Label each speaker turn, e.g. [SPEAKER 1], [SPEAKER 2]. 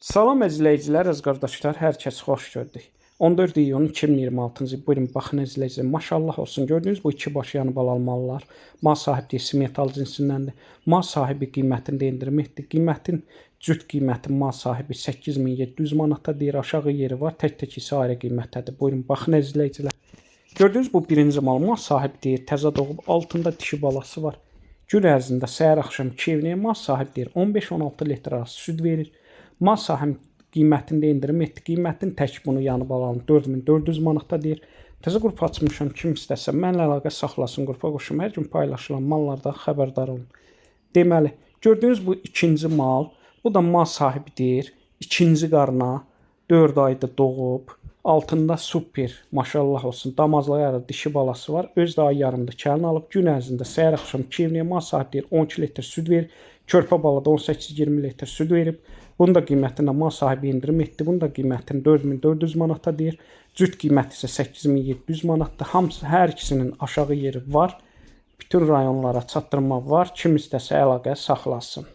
[SPEAKER 1] Salam əzizləyicilər, əziz qardaşlar, hər kəs xoş gördük. 14 iyun 2026-cı il. Buyurun, baxın əzizləyicilər, maşallah olsun. Gördüyünüz bu iki baş yanı balalı mallar mal sahibi simetal cinsindəndir. Mal sahibi qiymətində endirim etdi. Qiymətin cüt qiyməti mal sahibi 8700 manata deyir. Aşağı yeri var, tək-tək isə ayrı qiymətdədir. Buyurun, baxın əzizləyicilər. Gördüyünüz bu birinci mal sahibi deyir, təzə doğub, altında dişi balası var. Gün ərzində səhər axşam keyvniyə mal sahibi deyir, 15-16 litr arası süd verir. Mal sahibi qiymətində endirim etdi. Qiymətin tək bunu yanı balanı 4400 manata deyir. Təzə qrup açmışam, kim istəsə mənlə əlaqə saxlasın, qrupa qoşum. Hər gün paylaşılan mallardan xəbərdar olun. Deməli, gördüyünüz bu ikinci mal, bu da mal sahibi deyir, ikinci qarına 4 ayda doğub, altında super, maşallah olsun, damazlı yarı dişi balası var. Öz də ay yarımda kəlin alıb, gün ərzində səhər axşam keyvniyə mal sahibi deyir, 12 litr süd verir. Körpə balada 18-20 litr süd verib. Bunun da qiymətində mal sahibi endirim etdi. Bunun da qiymətini 4400 manata deyir. Cüt qiyməti isə 8700 manatdır. Hamısı, hər ikisinin aşağı yeri var. Bütün rayonlara çatdırma var. Kim istəsə əlaqə saxlasın.